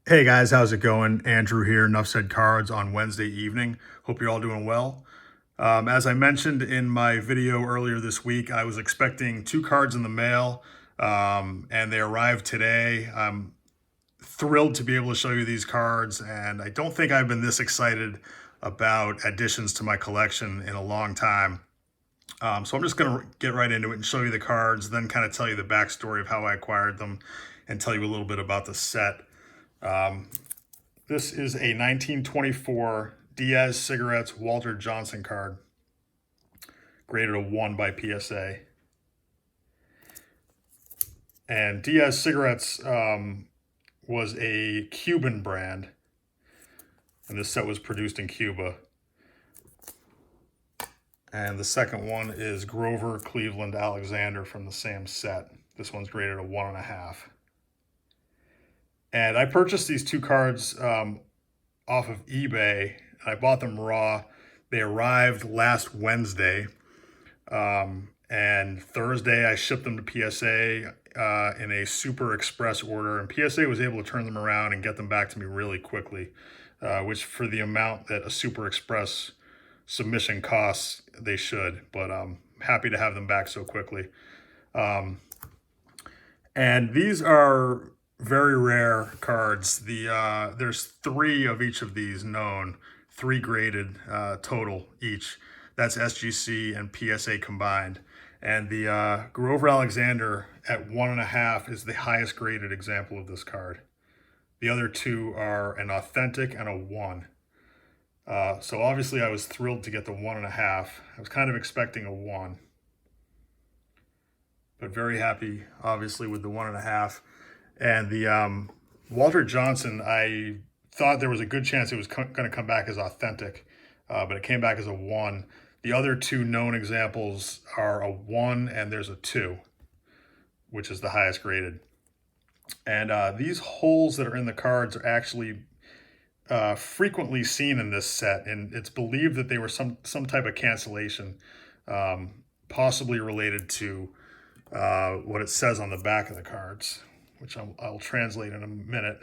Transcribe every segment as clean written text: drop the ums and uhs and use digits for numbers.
Hey guys, how's it going? Andrew here, Enough Said Cards on Wednesday evening. Hope you're all doing well. As I mentioned in my video earlier this week, I was expecting two cards in the mail, and they arrived today. I'm thrilled to be able to show you these cards, and I don't think I've been this excited about additions to my collection in a long time. So I'm just going to get right into it and show you the cards, then kind of tell you the backstory of how I acquired them, and tell you a little bit about the set. This is a 1924 Diaz Cigarettes Walter Johnson card, graded a 1 by PSA. And Diaz Cigarettes was a Cuban brand, and this set was produced in Cuba. And the second one is Grover Cleveland Alexander from the same set. This one's graded a 1.5. And I purchased these two cards off of eBay. I bought them raw. They arrived last Wednesday. And Thursday I shipped them to PSA in a super express order. And PSA was able to turn them around and get them back to me really quickly, which for the amount that a super express submission costs, they should. But I'm happy to have them back so quickly. And these are very rare cards. There's 3 of each of these known, 3 graded total each. That's SGC and PSA combined. And the Grover Alexander at 1.5 is the highest graded example of this card. The other 2 are an authentic and a 1. So obviously I was thrilled to get the 1.5. I was kind of expecting a 1. But very happy, obviously, with the 1.5. And the Walter Johnson, I thought there was a good chance it was going to come back as authentic, but it came back as a 1. The other 2 known examples are a 1 and there's a 2, which is the highest graded. And these holes that are in the cards are actually frequently seen in this set, and it's believed that they were some type of cancellation, possibly related to what it says on the back of the cards, which I'll translate in a minute,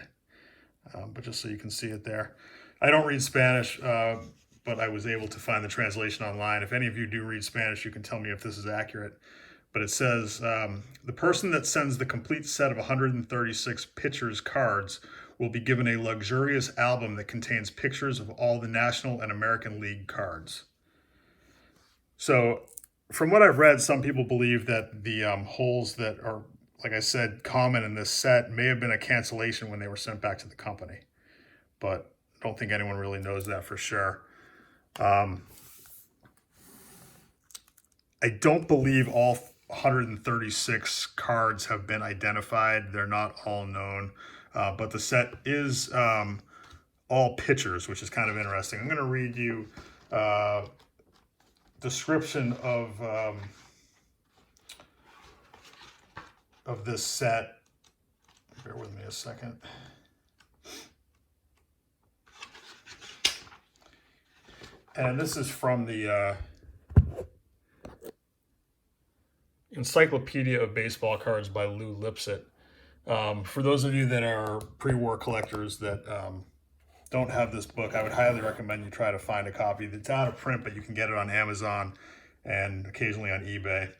but just so you can see it there. I don't read Spanish, but I was able to find the translation online. If any of you do read Spanish, you can tell me if this is accurate. But it says, the person that sends the complete set of 136 pitchers cards will be given a luxurious album that contains pictures of all the National and American League cards. So from what I've read, some people believe that the holes that are, like I said, common in this set may have been a cancellation when they were sent back to the company. But I don't think anyone really knows that for sure. I don't believe all 136 cards have been identified. They're not all known. But the set is all pitchers, which is kind of interesting. I'm going to read you description of this set. Bear with me a second. And this is from the Encyclopedia of Baseball Cards by Lou Lipsett. For those of you that are pre-war collectors that don't have this book, I would highly recommend you try to find a copy. It's out of print, but you can get it on Amazon and occasionally on eBay.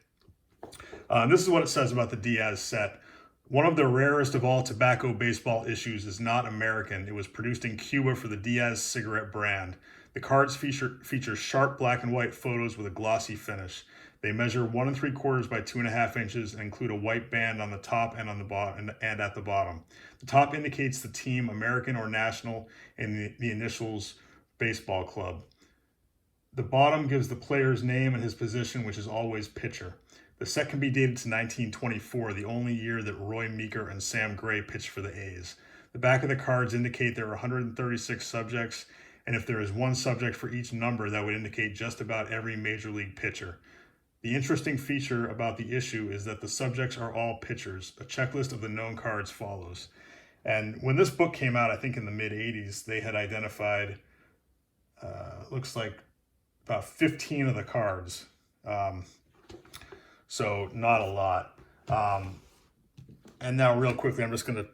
This is what it says about the Diaz set. One of the rarest of all tobacco baseball issues is not American. It was produced in Cuba for the Diaz cigarette brand. The cards feature sharp black and white photos with a glossy finish. They measure 1 3/4 by 2.5 inches and include a white band on the top and on the bottom and at the bottom. The top indicates the team, American or National, and the initials baseball club. The bottom gives the player's name and his position, which is always pitcher. The set can be dated to 1924, the only year that Roy Meeker and Sam Gray pitched for the A's. The back of the cards indicate there are 136 subjects, and if there is 1 subject for each number, that would indicate just about every major league pitcher. The interesting feature about the issue is that the subjects are all pitchers. A checklist of the known cards follows. And when this book came out, I think in the mid-'80s, they had identified, looks like about 15 of the cards. So not a lot. And now real quickly, I'm just going to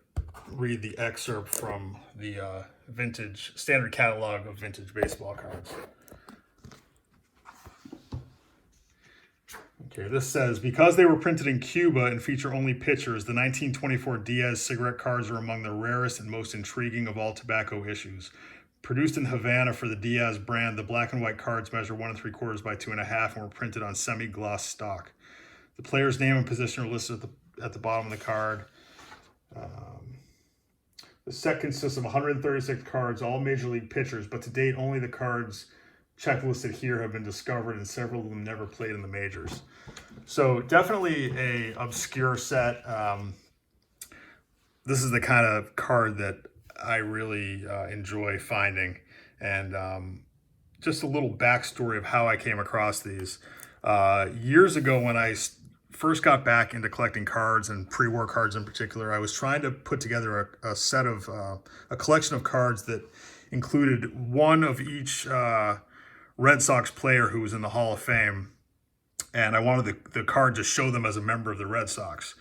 read the excerpt from the vintage standard catalog of vintage baseball cards. Okay, this says, because they were printed in Cuba and feature only pictures, the 1924 Diaz cigarette cards are among the rarest and most intriguing of all tobacco issues. Produced in Havana for the Diaz brand, the black and white cards measure 1 3/4 by 2.5 and were printed on semi-gloss stock. The player's name and position are listed at the bottom of the card. The set consists of 136 cards, all major league pitchers, but to date, only the cards checklisted here have been discovered, and several of them never played in the majors. So definitely a obscure set. This is the kind of card that I really enjoy finding, and just a little backstory of how I came across these. Years ago, when I first got back into collecting cards, and pre-war cards in particular, I was trying to put together a set of a collection of cards that included one of each Red Sox player who was in the Hall of Fame, and I wanted the card to show them as a member of the Red Sox.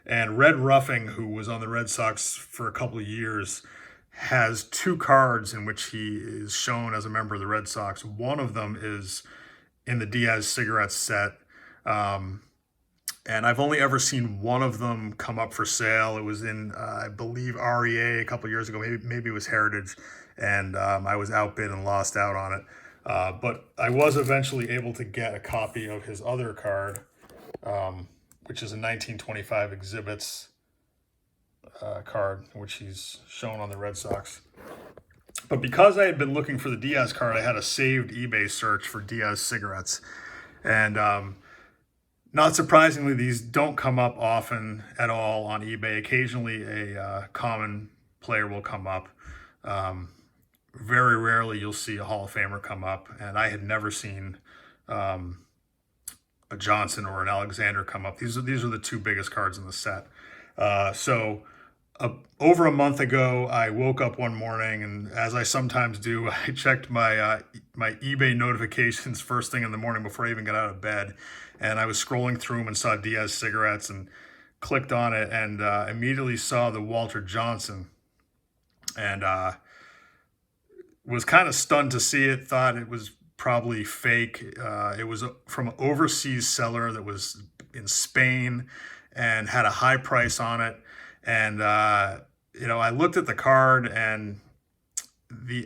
And Red Ruffing, who was on the Red Sox for a couple of years, has 2 cards in which he is shown as a member of the Red Sox. One of them is in the Diaz cigarette set. And I've only ever seen one of them come up for sale. It was in, I believe, REA a couple of years ago. Maybe it was Heritage. And I was outbid and lost out on it. But I was eventually able to get a copy of his other card, which is a 1925 Exhibits card, which he's shown on the Red Sox. But because I had been looking for the Diaz card, I had a saved eBay search for Diaz cigarettes. And not surprisingly, these don't come up often at all on eBay. Occasionally, a common player will come up. Very rarely you'll see a Hall of Famer come up. And I had never seen a Johnson or an Alexander come up. These are the 2 biggest cards in the set. Over a month ago, I woke up one morning, and as I sometimes do, I checked my eBay notifications first thing in the morning before I even got out of bed. And I was scrolling through them and saw Diaz cigarettes and clicked on it, and immediately saw the Walter Johnson, and was kind of stunned to see it, thought it was probably fake. It was from an overseas seller that was in Spain and had a high price on it. And, I looked at the card, and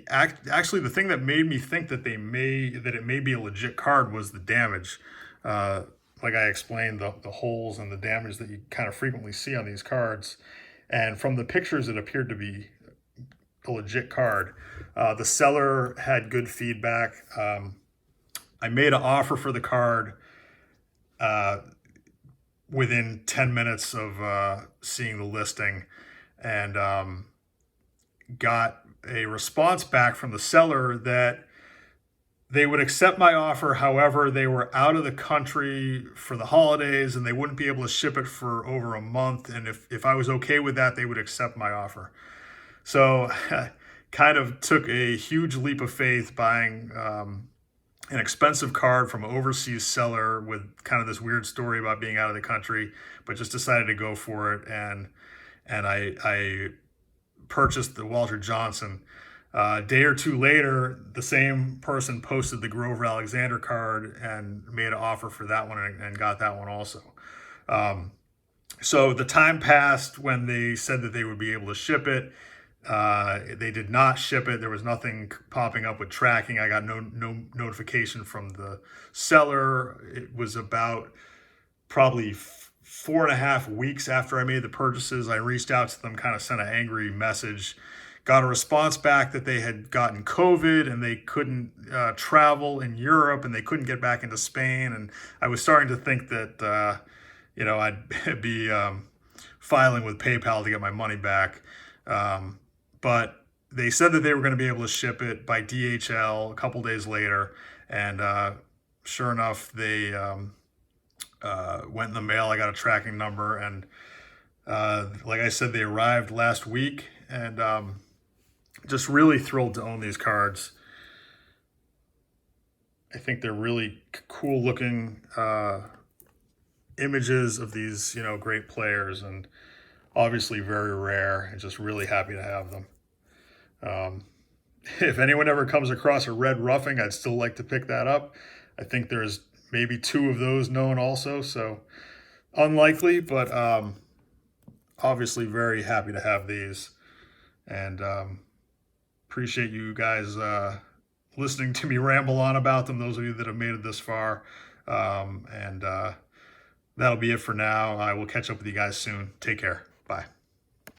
actually the thing that made me think that it may be a legit card was the damage. Like I explained, the holes and the damage that you kind of frequently see on these cards. And from the pictures, it appeared to be a legit card. The seller had good feedback. I made an offer for the card within 10 minutes of seeing the listing, and got a response back from the seller that they would accept my offer. However, they were out of the country for the holidays and they wouldn't be able to ship it for over a month. And if I was okay with that, they would accept my offer. So kind of took a huge leap of faith buying an expensive card from an overseas seller with kind of this weird story about being out of the country, but just decided to go for it. And I purchased the Walter Johnson. A day or 2 later, the same person posted the Grover Alexander card and made an offer for that one, and got that one also. So the time passed when they said that they would be able to ship it. They did not ship it. There was nothing popping up with tracking. I got no notification from the seller. It was about probably 4.5 weeks after I made the purchases. I reached out to them, kind of sent an angry message, got a response back that they had gotten COVID and they couldn't travel in Europe, and they couldn't get back into Spain. And I was starting to think that I'd be filing with PayPal to get my money back. But they said that they were going to be able to ship it by DHL a couple days later. And sure enough, they went in the mail. I got a tracking number. And like I said, they arrived last week. And just really thrilled to own these cards. I think they're really cool looking images of these, great players. And Obviously very rare, and just really happy to have them. If anyone ever comes across a red Ruffing, I'd still like to pick that up. I think there's maybe 2 of those known also, so unlikely, but obviously very happy to have these. And appreciate you guys listening to me ramble on about them, those of you that have made it this far. And that'll be it for now. I will catch up with you guys soon. Take care. Bye.